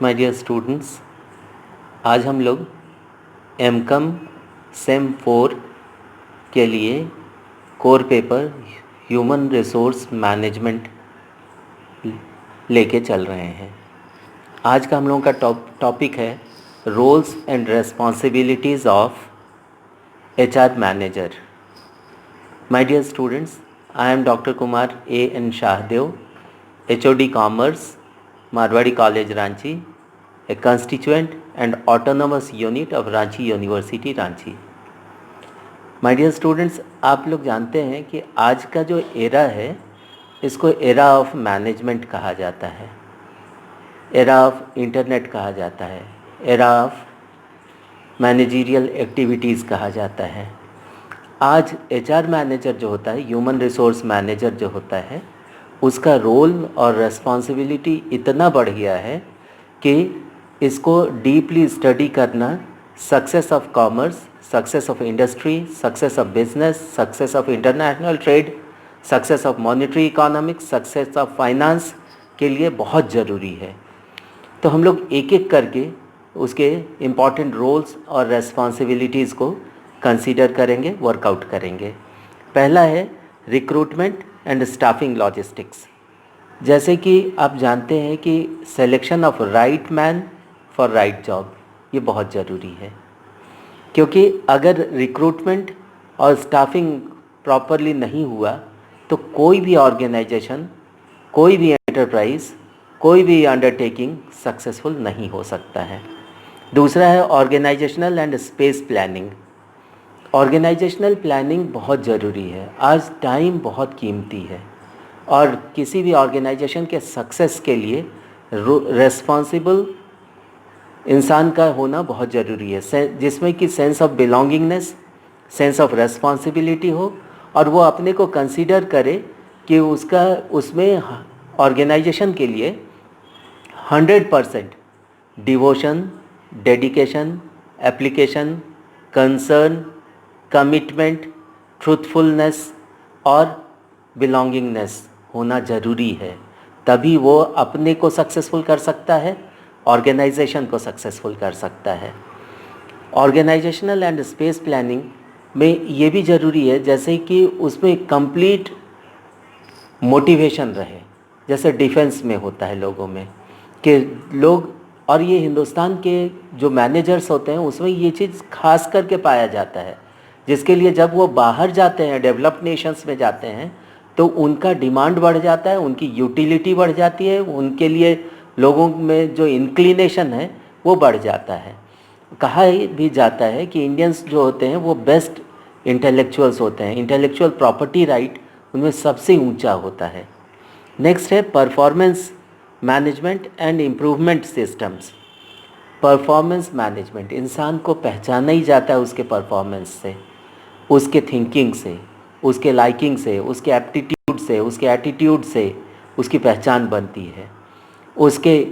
My dear students, आज हम लोग एमकम सेम 4 के लिए core paper human resource management लेके चल रहे हैं। आज का हम लोगों का टॉपिक है roles and responsibilities of HR manager. My dear students, I am doctor Kumar A.N. Shahdeo, HOD Commerce, Marwari College, Ranchi, a constituent and autonomous unit of Ranchi University, Ranchi. My dear students, आप लोग जानते हैं कि आज का जो era है इसको एरा ऑफ मैनेजमेंट कहा जाता है, एरा ऑफ इंटरनेट कहा जाता है, एरा ऑफ मैनेजरियल एक्टिविटीज़ कहा जाता है। आज HR मैनेजर जो होता है, ह्यूमन रिसोर्स मैनेजर जो होता है, उसका रोल और रेस्पॉन्सिबिलिटी इतना बढ़ गया है कि इसको डीपली स्टडी करना success of commerce, success of industry, success of business, success of international trade, success of monetary economics, success of finance के लिए बहुत ज़रूरी है। तो हम लोग एक एक करके उसके इम्पॉर्टेंट रोल्स और रेस्पॉन्सिबिलिटीज़ को कंसीडर करेंगे, वर्कआउट करेंगे। पहला है रिक्रूटमेंट एंड स्टाफिंग लॉजिस्टिक्स। जैसे कि आप जानते हैं कि selection of right man for right job ये बहुत ज़रूरी है, क्योंकि अगर रिक्रूटमेंट और स्टाफिंग प्रॉपरली नहीं हुआ तो कोई भी ऑर्गेनाइजेशन, कोई भी एंटरप्राइज, कोई भी अंडरटेकिंग सक्सेसफुल नहीं हो सकता है। दूसरा है organizational and space planning. Organizational planning बहुत ज़रूरी है। आज टाइम बहुत कीमती है और किसी भी ऑर्गेनाइजेशन के सक्सेस के लिए रेस्पॉन्सिबल इंसान का होना बहुत ज़रूरी है, जिसमें कि sense of belongingness, sense of responsibility हो और वो अपने को कंसीडर करे कि उसमें ऑर्गेनाइजेशन के लिए 100% devotion, dedication, application, concern, commitment, truthfulness और बिलोंगिंगनेस होना ज़रूरी है। तभी वो अपने को सक्सेसफुल कर सकता है, ऑर्गेनाइजेशन को सक्सेसफुल कर सकता है। ऑर्गेनाइजेशनल एंड स्पेस प्लानिंग में ये भी ज़रूरी है जैसे कि उसमें कंप्लीट मोटिवेशन रहे, जैसे डिफेंस में होता है लोगों में कि लोग, और ये हिंदुस्तान के जो मैनेजर्स होते हैं उसमें ये चीज़ खास करके पाया जाता है, जिसके लिए जब वो बाहर जाते हैं, डेवलप्ड नेशंस में जाते हैं, तो उनका डिमांड बढ़ जाता है, उनकी यूटिलिटी बढ़ जाती है, उनके लिए लोगों में जो इंक्लिनेशन है वो बढ़ जाता है। कहा भी जाता है कि इंडियंस जो होते हैं वो बेस्ट इंटेलेक्चुअल्स होते हैं, इंटेलेक्चुअल प्रॉपर्टी राइट उनमें सबसे ऊंचा होता है। नेक्स्ट है performance management and improvement systems. Performance management, इंसान को पहचाना ही जाता है उसके परफॉर्मेंस से, उसके थिंकिंग से, उसके लाइकिंग से, उसके एप्टीट्यूड से, उसके एटीट्यूड से उसकी पहचान बनती है। उसके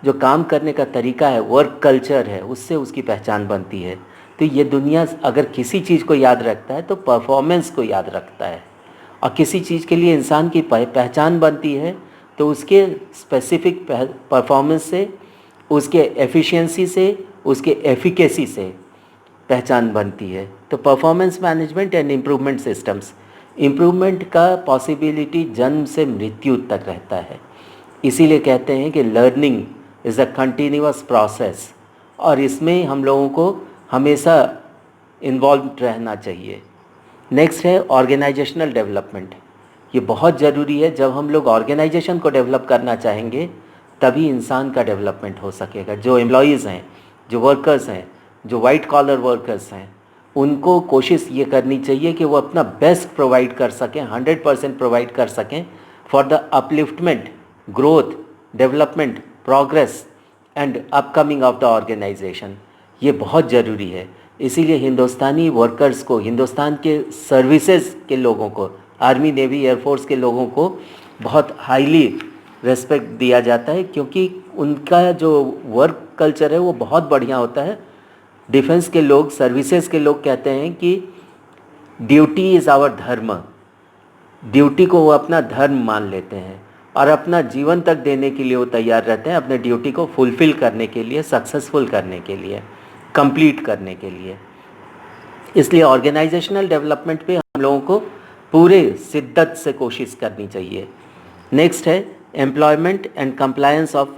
जो काम करने का तरीका है, वर्क कल्चर है, उससे उसकी पहचान बनती है। तो ये दुनिया अगर किसी चीज़ को याद रखता है तो परफॉर्मेंस को याद रखता है, और किसी चीज़ के लिए इंसान की पहचान बनती है तो उसके स्पेसिफिक परफॉर्मेंस से, उसके एफिशिएंसी से, उसके एफिकेसी से पहचान बनती है। तो performance management and improvement systems, improvement का पॉसिबिलिटी जन्म से मृत्यु तक रहता है। इसीलिए कहते हैं कि learning is a continuous process, और इसमें हम लोगों को हमेशा इन्वॉल्व रहना चाहिए। नेक्स्ट है ऑर्गेनाइजेशनल डेवलपमेंट। ये बहुत ज़रूरी है। जब हम लोग ऑर्गेनाइजेशन को डेवलप करना चाहेंगे तभी इंसान का डेवलपमेंट हो सकेगा। जो एम्प्लॉयज़ हैं, जो वर्कर्स हैं, जो वाइट कॉलर वर्कर्स हैं, उनको कोशिश ये करनी चाहिए कि वो अपना बेस्ट प्रोवाइड कर सकें, 100% प्रोवाइड कर सकें for the upliftment, growth, development, progress and upcoming of the organization. ये बहुत ज़रूरी है। इसीलिए हिंदुस्तानी वर्कर्स को, हिंदुस्तान के सर्विसेज के लोगों को, आर्मी, नेवी, एयरफोर्स के लोगों को बहुत हाईली रेस्पेक्ट दिया जाता है, क्योंकि उनका जो वर्क कल्चर है वो बहुत बढ़िया होता है। डिफेंस के लोग, सर्विसेज के लोग कहते हैं कि ड्यूटी इज़ आवर धर्म, ड्यूटी को वो अपना धर्म मान लेते हैं। और अपना जीवन तक देने के लिए वो तैयार रहते हैं, अपने ड्यूटी को फुलफ़िल करने के लिए, सक्सेसफुल करने के लिए, कंप्लीट करने के लिए। इसलिए ऑर्गेनाइजेशनल डेवलपमेंट पे हम लोगों को पूरे शिद्दत से कोशिश करनी चाहिए। नेक्स्ट है employment and compliance of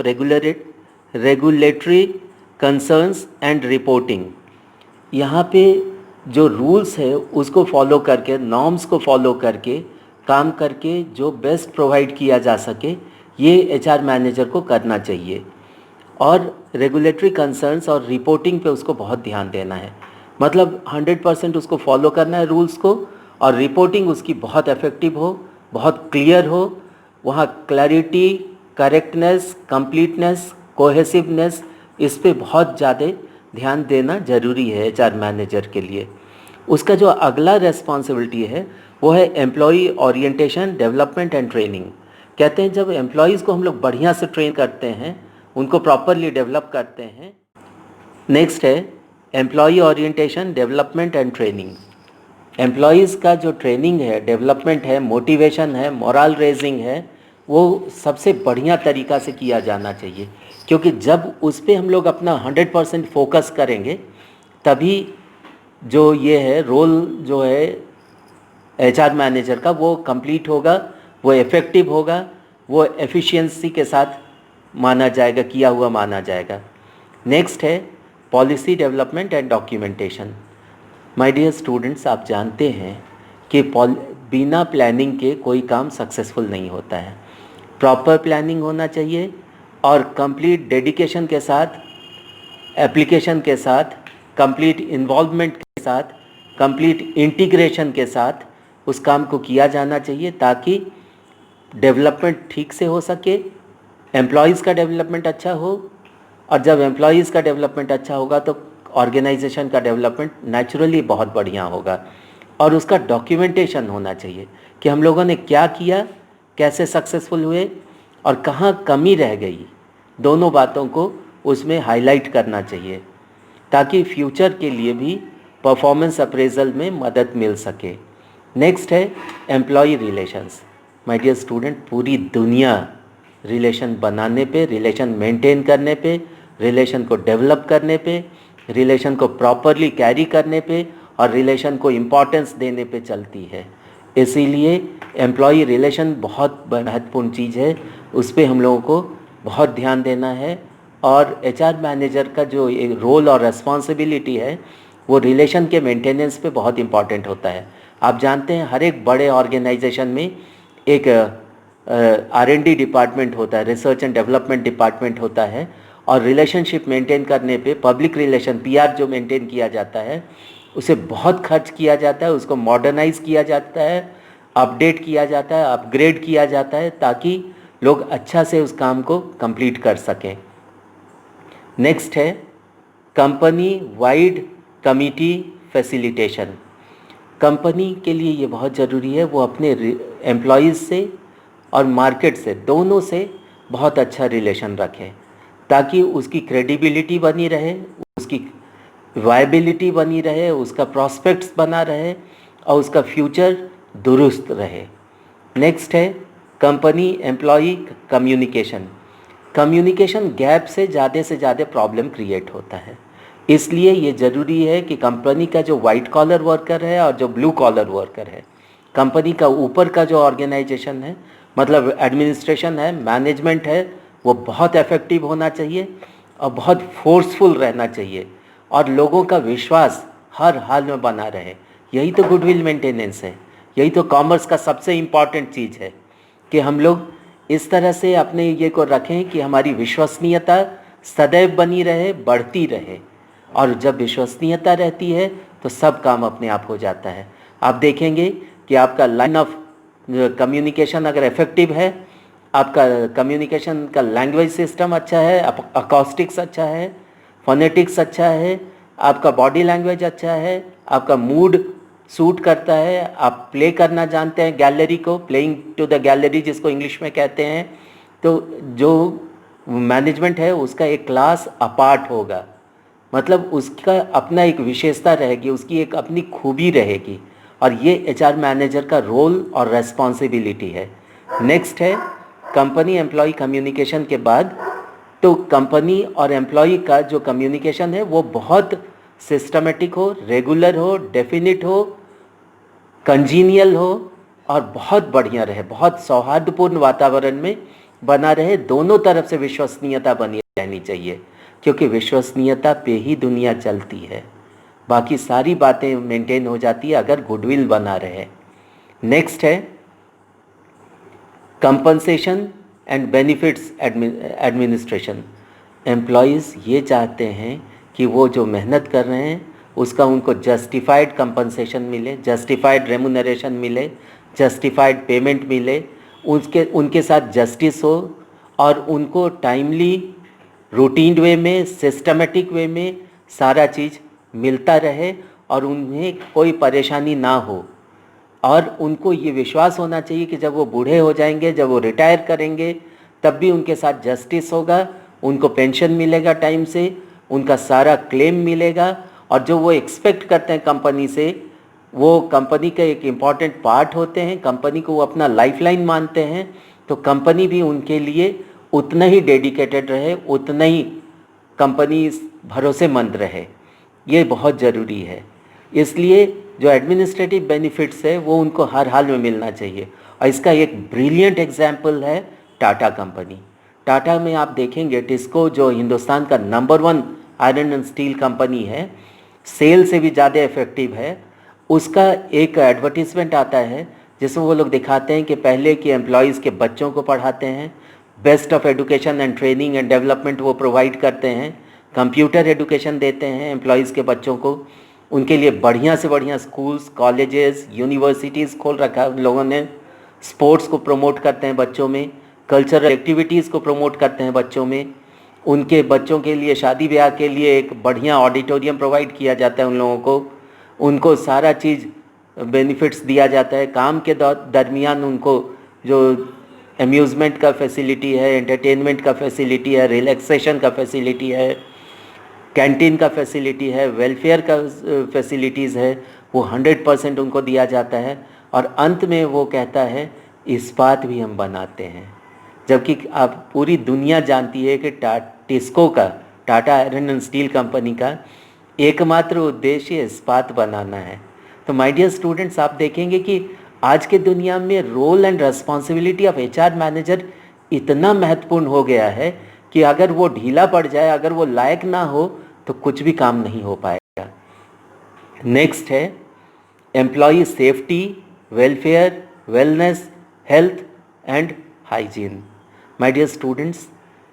regulatory concerns and reporting. यहाँ पे जो रूल्स है उसको फॉलो करके, नॉर्म्स को फॉलो करके काम करके जो बेस्ट प्रोवाइड किया जा सके, ये एचआर मैनेजर को करना चाहिए। और रेगुलेटरी कंसर्न्स और रिपोर्टिंग पे उसको बहुत ध्यान देना है, मतलब 100% उसको फॉलो करना है रूल्स को, और रिपोर्टिंग उसकी बहुत इफ़ेक्टिव हो, बहुत क्लियर हो, वहाँ क्लैरिटी, करेक्टनेस, कंप्लीटनेस, कोहेसिवनेस, इस पे बहुत ज़्यादा ध्यान देना ज़रूरी है एचआर मैनेजर के लिए। उसका जो अगला रेस्पॉन्सिबिलिटी है वो है employee orientation, development and training. कहते हैं जब एम्प्लॉयज़ को हम लोग बढ़िया से ट्रेन करते हैं, उनको प्रॉपरली डेवलप करते हैं। नेक्स्ट है employee orientation, development and training. Employees का जो ट्रेनिंग है, डेवलपमेंट है, मोटिवेशन है, मोरल रेजिंग है, वो सबसे बढ़िया तरीक़ा से किया जाना चाहिए, क्योंकि जब उस पर हम लोग अपना 100% फोकस करेंगे तभी जो ये है रोल जो है एचआर मैनेजर का वो कंप्लीट होगा, वो इफ़ेक्टिव होगा, वो एफिशिएंसी के साथ माना जाएगा, किया हुआ माना जाएगा। नेक्स्ट है policy development and documentation. My dear students, आप जानते हैं कि बिना प्लानिंग के कोई काम सक्सेसफुल नहीं होता है। प्रॉपर प्लानिंग होना चाहिए और कंप्लीट डेडिकेशन के साथ, एप्लीकेशन के साथ, कंप्लीट इन्वॉल्वमेंट के साथ, कंप्लीट इंटीग्रेशन के साथ उस काम को किया जाना चाहिए, ताकि डेवलपमेंट ठीक से हो सके, एम्प्लॉयज़ का डेवलपमेंट अच्छा हो, और जब एम्प्लॉयज़ का डेवलपमेंट अच्छा होगा तो ऑर्गेनाइजेशन का डेवलपमेंट नेचुरली बहुत बढ़िया होगा। और उसका डॉक्यूमेंटेशन होना चाहिए कि हम लोगों ने क्या किया, कैसे सक्सेसफुल हुए और कहाँ कमी रह गई। दोनों बातों को उसमें हाईलाइट करना चाहिए, ताकि फ्यूचर के लिए भी परफॉर्मेंस अप्रेजल में मदद मिल सके। नेक्स्ट है employee relations. My dear student, पूरी दुनिया रिलेशन बनाने पे, रिलेशन मेंटेन करने पे, रिलेशन को डेवलप करने पे, रिलेशन को प्रॉपरली कैरी करने पे और रिलेशन को इम्पॉर्टेंस देने पे चलती है। इसीलिए एम्प्लॉय रिलेशन बहुत महत्वपूर्ण चीज़ है, उस पर हम लोगों को बहुत ध्यान देना है। और एचआर मैनेजर का जो रोल और रेस्पॉन्सिबिलिटी है वो रिलेशन के मेंटेनेंस पे बहुत इम्पॉर्टेंट होता है। आप जानते हैं हर एक बड़े ऑर्गेनाइजेशन में एक R&D डिपार्टमेंट होता है, रिसर्च एंड डेवलपमेंट डिपार्टमेंट होता है, और रिलेशनशिप मेंटेन करने पे पब्लिक रिलेशन PR जो मेंटेन किया जाता है उसे बहुत खर्च किया जाता है, उसको मॉडर्नाइज किया जाता है, अपडेट किया जाता है, अपग्रेड किया जाता है, ताकि लोग अच्छा से उस काम को कंप्लीट कर सकें। नेक्स्ट है company wide committee facilitation. Company के लिए ये बहुत ज़रूरी है वो अपने एम्प्लॉयज़ से और मार्केट से, दोनों से बहुत अच्छा रिलेशन रखे, ताकि उसकी क्रेडिबिलिटी बनी रहे, उसकी वायबिलिटी बनी रहे, उसका प्रॉस्पेक्ट्स बना रहे और उसका फ्यूचर दुरुस्त रहे। नेक्स्ट है company employee communication. Communication gap से ज़्यादा प्रॉब्लम क्रिएट होता है, इसलिए ये ज़रूरी है कि कंपनी का जो वाइट कॉलर वर्कर है और जो ब्लू कॉलर वर्कर है, कंपनी का ऊपर का जो ऑर्गेनाइजेशन है, मतलब एडमिनिस्ट्रेशन है, मैनेजमेंट है, वो बहुत इफ़ेक्टिव होना चाहिए और बहुत फोर्सफुल रहना चाहिए और लोगों का विश्वास हर हाल में बना रहे। यही तो गुडविल मेंटेनेंस है, यही तो कॉमर्स का सबसे इम्पॉर्टेंट चीज़ है कि हम लोग इस तरह से अपने ये को रखें कि हमारी विश्वसनीयता सदैव बनी रहे, बढ़ती रहे। और जब विश्वसनीयता रहती है तो सब काम अपने आप हो जाता है। आप देखेंगे कि आपका लाइन ऑफ कम्युनिकेशन अगर इफेक्टिव है, आपका कम्युनिकेशन का लैंग्वेज सिस्टम अच्छा है, अकॉस्टिक्स अच्छा है, फोनेटिक्स अच्छा है, आपका बॉडी लैंग्वेज अच्छा है, आपका मूड सूट करता है, आप प्ले करना जानते हैं गैलरी को, प्लेइंग टू द गैलरी जिसको इंग्लिश में कहते हैं, तो जो मैनेजमेंट है उसका एक क्लास अपार्ट होगा, मतलब उसका अपना एक विशेषता रहेगी, उसकी एक अपनी खूबी रहेगी, और ये एचआर मैनेजर का रोल और रेस्पॉन्सिबिलिटी है। नेक्स्ट है कंपनी एम्प्लॉय कम्युनिकेशन के बाद तो कंपनी और एम्प्लॉय का जो कम्युनिकेशन है वो बहुत सिस्टमेटिक हो, रेगुलर हो, डेफिनिट हो, कंजीनियल हो और बहुत बढ़िया रहे, बहुत सौहार्दपूर्ण वातावरण में बना रहे। दोनों तरफ से विश्वसनीयता बनी रहनी चाहिए, क्योंकि विश्वसनीयता पे ही दुनिया चलती है। बाकी सारी बातें मेंटेन हो जाती है अगर गुडविल बना रहे। नेक्स्ट है compensation and benefits administration. Employees ये चाहते हैं कि वो जो मेहनत कर रहे हैं उसका उनको जस्टिफाइड कंपनसेशन मिले, जस्टिफाइड रेमुनरेशन मिले, जस्टिफाइड पेमेंट मिले, उनके साथ जस्टिस हो और उनको टाइमली रूटीन वे में, सिस्टमेटिक वे में सारा चीज़ मिलता रहे और उन्हें कोई परेशानी ना हो। और उनको ये विश्वास होना चाहिए कि जब वो बूढ़े हो जाएंगे, जब वो रिटायर करेंगे, तब भी उनके साथ जस्टिस होगा, उनको पेंशन मिलेगा टाइम से, उनका सारा क्लेम मिलेगा और जो वो एक्सपेक्ट करते हैं कंपनी से, वो कंपनी का एक इम्पॉर्टेंट पार्ट होते हैं, कंपनी को वो अपना लाइफलाइन मानते हैं, तो कंपनी भी उनके लिए उतना ही डेडिकेटेड रहे, उतना ही कंपनी भरोसेमंद रहे। ये बहुत ज़रूरी है। इसलिए जो एडमिनिस्ट्रेटिव बेनिफिट्स है वो उनको हर हाल में मिलना चाहिए। और इसका एक ब्रिलियंट एग्जाम्पल है टाटा कंपनी। टाटा में आप देखेंगे टिस्को जो हिंदुस्तान का number 1 iron and steel company है, सेल से भी ज़्यादा इफेक्टिव है। उसका एक एडवर्टीज़मेंट आता है जिसमें वो लोग दिखाते हैं कि पहले के एम्प्लॉयज़ के बच्चों को पढ़ाते हैं, best of education and training and development वो प्रोवाइड करते हैं, कंप्यूटर एजुकेशन देते हैं एम्प्लॉयज़ के बच्चों को, उनके लिए बढ़िया से बढ़िया स्कूल्स, कॉलेजेस, यूनिवर्सिटीज़ खोल रखा है उन लोगों ने, स्पोर्ट्स को प्रमोट करते हैं बच्चों में, कल्चरल एक्टिविटीज़ को प्रमोट करते हैं बच्चों में, उनके बच्चों के लिए शादी ब्याह के लिए एक बढ़िया ऑडिटोरियम प्रोवाइड किया जाता है उन लोगों को, उनको सारा चीज़ बेनिफिट्स दिया जाता है। काम के दरमियान उनको जो अम्यूज़मेंट का फैसिलिटी है, एंटरटेनमेंट का फैसिलिटी है, रिलैक्सेशन का फैसिलिटी है, कैंटीन का फैसिलिटी है, वेलफेयर का फैसिलिटीज़ है, वो 100% उनको दिया जाता है। और अंत में वो कहता है इस्पात भी हम बनाते हैं, जबकि आप पूरी दुनिया जानती है कि टिस्को का, Tata iron and steel company का एकमात्र उद्देश्य इस्पात बनाना है। तो माय डियर स्टूडेंट्स, आप देखेंगे कि आज के दुनिया में role and responsibility of HR manager इतना महत्वपूर्ण हो गया है कि अगर वो ढीला पड़ जाए, अगर वो लायक ना हो, तो कुछ भी काम नहीं हो पाएगा। नेक्स्ट है employee safety, welfare, wellness, health and hygiene. My dear students,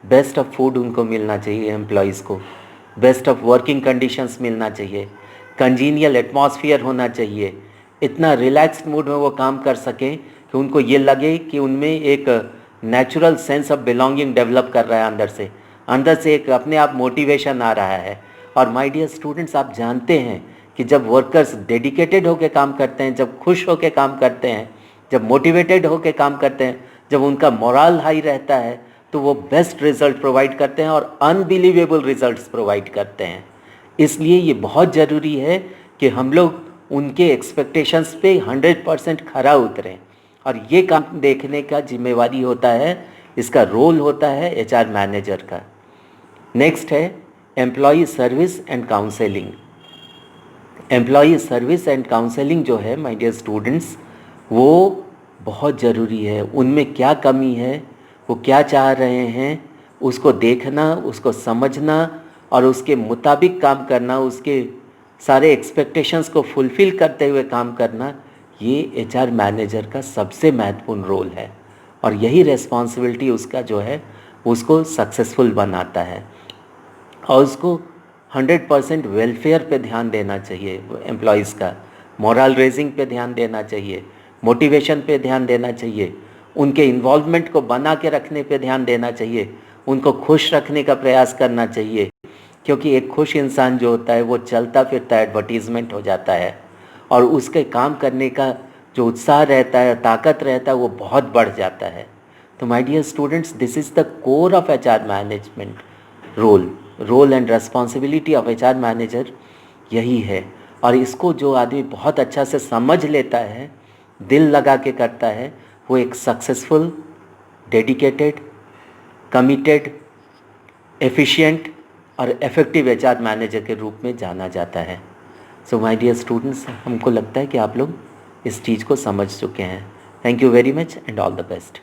best of food उनको मिलना चाहिए एम्प्लॉयज़ को, बेस्ट ऑफ वर्किंग कंडीशंस मिलना चाहिए, कंजीनियल एटमॉस्फेयर होना चाहिए, इतना रिलैक्स्ड मूड में वो काम कर सकें कि उनको ये लगे कि उनमें एक natural sense of belonging develop कर रहा है, अंदर से एक अपने आप मोटिवेशन आ रहा है। और माय डियर स्टूडेंट्स, आप जानते हैं कि जब वर्कर्स डेडिकेटेड होकर काम करते हैं, जब खुश होकर काम करते हैं, जब मोटिवेटेड होकर काम करते हैं, जब उनका मोरल हाई रहता है, तो वो बेस्ट रिजल्ट प्रोवाइड करते हैं और अनबिलीवेबल रिजल्ट्स प्रोवाइड करते हैं। इसलिए ये बहुत ज़रूरी है कि हम लोग उनके एक्सपेक्टेशंस पे 100% खरा उतरें, और ये काम देखने का जिम्मेवारी होता है, इसका रोल होता है एचआर मैनेजर का। नेक्स्ट है employee service and counselling. Employee service and counselling जो है माय डियर स्टूडेंट्स, वो बहुत ज़रूरी है। उनमें क्या कमी है, वो क्या चाह रहे हैं, उसको देखना, उसको समझना और उसके मुताबिक काम करना, उसके सारे एक्सपेक्टेशंस को फुलफ़िल करते हुए काम करना, ये एचआर मैनेजर का सबसे महत्वपूर्ण रोल है। और यही रिस्पॉन्सिबिलिटी उसका जो है उसको सक्सेसफुल बनाता है। और उसको 100% वेलफेयर पे ध्यान देना चाहिए, एम्प्लॉयज़ का मोरल रेजिंग पे ध्यान देना चाहिए, मोटिवेशन पे ध्यान देना चाहिए, उनके इन्वॉल्वमेंट को बना के रखने पे ध्यान देना चाहिए, उनको खुश रखने का प्रयास करना चाहिए, क्योंकि एक खुश इंसान जो होता है वो चलता फिरता एडवर्टीज़मेंट हो जाता है और उसके काम करने का जो उत्साह रहता है, ताकत रहता है, वो बहुत बढ़ जाता है। तो my dear students, this is the core of HR management role and responsibility of HR manager यही है। और इसको जो आदमी बहुत अच्छा से समझ लेता है, दिल लगा के करता है, वो एक सक्सेसफुल डेडिकेटेड, कमिटेड, एफिशिएंट और इफ़ेक्टिव एचआर मैनेजर के रूप में जाना जाता है। सो माय डियर स्टूडेंट्स, हमको लगता है कि आप लोग इस चीज़ को समझ चुके हैं। Thank you very much and all the best.